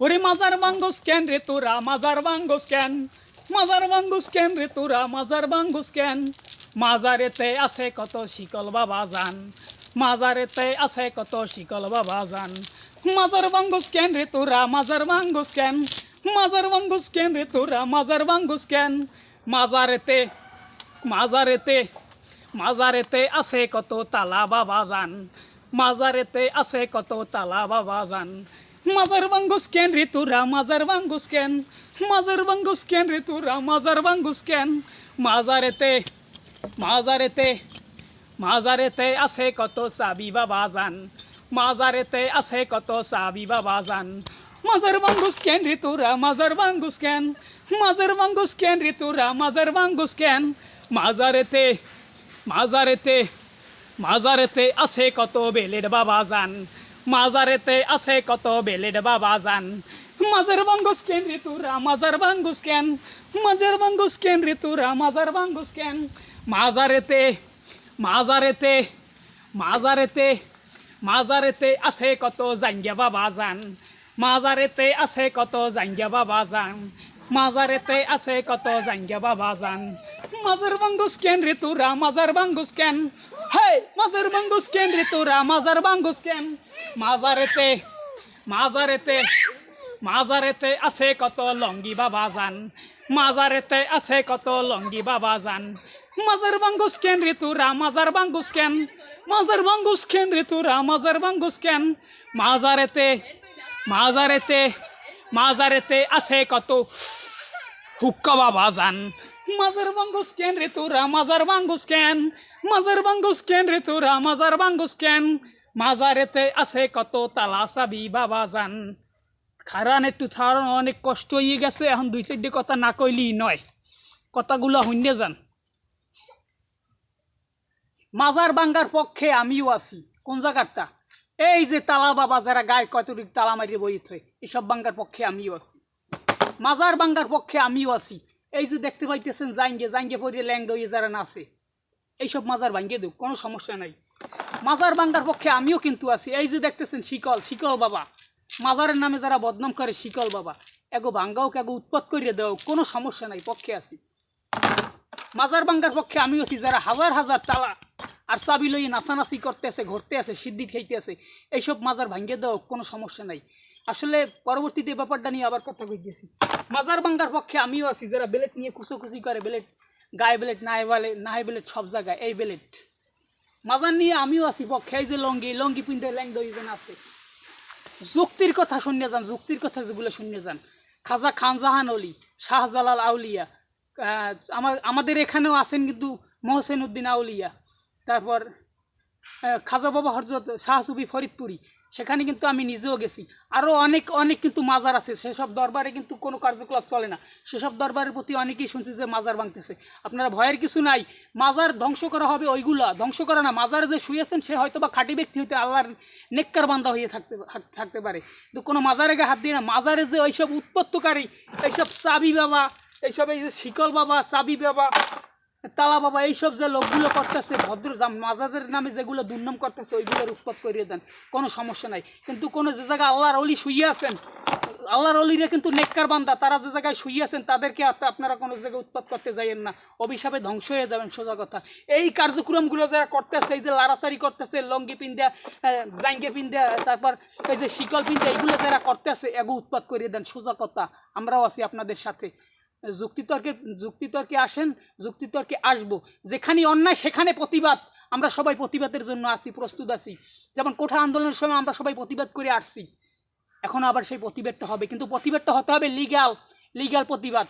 ওরে মাজার ভাঙ্গুস কেন রে তোরা মাজার ভাঙ্গুস কেন মাজার ভাঙ্গুস কেন রে তোরা মাজার ভাঙ্গুস কেন মাজারেতে আছে কত শিকল বাবা জান মাজারেতে আছে কত শিকল বাবা জান মাজার ভাঙ্গুস কেন রে তোরা মাজার ভাঙ্গুস কেন মাজার ভাঙ্গুস কেন রে তোরা মাজার ভাঙ্গুস কেন মাজারেতে মাজারেতে মাজারেতে আছে কত তালা বাবা জান মাজারেতে আছে কত তালা বাবা জান মাজার ভাঙ্গুস কেন রে তোরা মাজার ভাঙ্গুস কেন মাজার ভাঙ্গুস কেন রে তোরা মাজার ভাঙ্গুস কেন মাজারেতে মাজারেতে মাজারেতে আছে কত চাবি বাবা জান মাজারেতে আছে কত চাবি বাবা জান মাজার ভাঙ্গুস কেন রে তোরা মাজার ভাঙ্গুস কেন মাজার ভাঙ্গুস কেন রে তোরা মাজার ভাঙ্গুস কেন মাজারেতে মাজারেতে মাজারেতে আছে কত বেলেট বাবা জান মাজারেতে আছে কত বেলেট বাবা জান মাজার ভাঙ্গুস কেন রে তোরা মাজার ভাঙ্গুস কেন মাজার ভাঙ্গুস কেন রে তোরা মাজার ভাঙ্গুস কেন মাজারেতে মাজারেতে মাজারেতে মাজারেতে আছে কত জাঙ্গিয়া বাবা জান মাজারেতে আছে কত জাঙ্গিয়া বাবা জান মাজারেতে আছে কত জাঙ্গিয়া বাবা জান মাজার ভাঙ্গুস কেন রে তোরা মাজার ভাঙ্গুস কেন হে মাজার ভাঙ্গুস কেন রে তোরা মাজার ভাঙ্গুস কেন মাজারেতে মাজারেতে মাজারেতে আছে কত লঙ্গি বাবা জান মাজারেতে আছে কত লঙ্গি বাবা জান মাজার ভাঙ্গুস কেন রে তোরা মাজার ভাঙ্গুস কেন মাজার ভাঙ্গুস কেন রে তোরা মাজার ভাঙ্গুস কেন মাজারেতে মাজারেতে মাজারেতে আছে কত হুক্কা বাবা জান মাজার ভাঙ্গুস কেন রে তোরা মাজার ভাঙ্গুস কেন মাজার ভাঙ্গুস কেন রে তোরা মাজার ভাঙ্গুস কেন মাজারেতে আছে কত তালা চাবি বাবা জান খারান একটু থারান অনেক কষ্ট হয়ে গেছে এখন দুই চারটে কথা না কইলি নয় কথাগুলো শুনে যান মাজার ভাঙ্গার পক্ষে আমিও আছি কোন জায়গারটা এই যে তালা বাবা যারা গায়ে কতটুক তালা মারিয়ে বইত হয় এসব ভাঙ্গার পক্ষে আমিও আছি মাজার ভাঙ্গার পক্ষে আমিও আছি এই যে দেখতে পাইতেছেন জাঙ্গে জাঙ্গে পড়িয়ে ল্যাংড়া হয়ে যারা নাচে এইসব মাজার ভাঙ্গে দেব কোনো সমস্যা নাই মাজার ভাঙ্গার পক্ষে আমিও কিন্তু আছি এই যে দেখতেছেন শিকল শিকল বাবা মাজারের নামে যারা বদনাম করে শিকল বাবা এগো ভাঙ্গাও এগো উৎপাত করিয়ে দেও কোনো সমস্যা নাই পক্ষে আছি মাজার ভাঙ্গার পক্ষে আমিও আছি যারা হাজার হাজার তালা আর চাবি লইয়ে নাচানাচি করতে আছে ঘুরতে আছে সিদ্ধি খাইতে আছে এইসব মাজার ভাঙ্গে দেও কোনো সমস্যা নাই আসলে পরবর্তীতে ব্যাপারটা নিয়ে আবার কথা কইতেছি মাজার ভাঙ্গার পক্ষে আমিও আছি যারা বেলেট নিয়ে কুচোকুচি করে বেলেট গায়ে বেলেট নাই বেলেট সব জায়গায় এই বেলেট মাজার নিয়ে আমিও আছি পক্ষে এই যে লঙ্গি লঙ্গি পিন্ধে ল্যাংড়া হয়ে যেন আছে যুক্তির কথা শুনে যান যুক্তির কথা যেগুলো শুনে যান খাজা খানজাহান অলি শাহজালাল আউলিয়া আমাদের এখানেও আছেন কিন্তু মহসেন উদ্দিন আউলিয়া তারপর খাজা বাবা হরজত শাহ সুফি ফরিদপুরি সেখানে কিন্তু আমি নিজেও গেছি আরও অনেক অনেক কিন্তু মাজার আছে সেসব দরবারে কিন্তু কোনো কার্যকলাপ চলে না সেসব দরবারের প্রতি অনেকেই শুনছি যে মাজার ভাঙতেছে আপনারা ভয়ের কিছু নাই মাজার ধ্বংস করা হবে ওইগুলা ধ্বংস করা না মাজারে যে শুয়েছেন সে হয়তো বা খাঁটি ব্যক্তি হইতে আল্লাহর নেককার বান্দা হয়ে থাকতে পারে কিন্তু কোনো মাজারে হাত দিয়ে না মাজারে যে ওইসব উৎপত্তকারী এইসব চাবি বাবা এইসব এই যে শিকল বাবা চাবি বাবা তালা বাবা এইসব যে লোকগুলো করতেছে ভদ্র মাজাদের নামে যেগুলো দুর্নাম করতেছে ওইগুলোর উৎপাত করিয়ে দেন কোনো সমস্যা নাই কিন্তু কোনো যে জায়গায় আল্লাহর অলি শুয়ে আছেন আল্লাহর অলিরা কিন্তু নেককার বান্দা তারা যে জায়গায় শুয়ে আছেন তাদেরকে আপনারা কোনো জায়গায় উৎপাত করতে যাইয়েন না অভিশাপে ধ্বংস হয়ে যাবেন সোজা কথা এই কার্যক্রমগুলো যারা করতেছে এই যে লাড়াচাড়ি করতেছে লঙ্গি পিন্দা জাঙ্গে পিন্দা তারপর এই যে শিকল পিন্দা এইগুলো যারা করতেছে এগো উৎপাত করিয়ে দেন সোজা কথা আমরাও আছি আপনাদের সাথে যুক্তিতর্কে আসেন যুক্তিতর্কে আসবো যেখানে অন্যায় সেখানে প্রতিবাদ আমরা সবাই প্রতিবাদের জন্য আসি প্রস্তুত আছি যেমন কোঠা আন্দোলনের সময় আমরা সবাই প্রতিবাদ করে আসছি এখন আবার সেই প্রতিবাদটা হবে কিন্তু প্রতিবাদটা হতে হবে লিগ্যাল প্রতিবাদ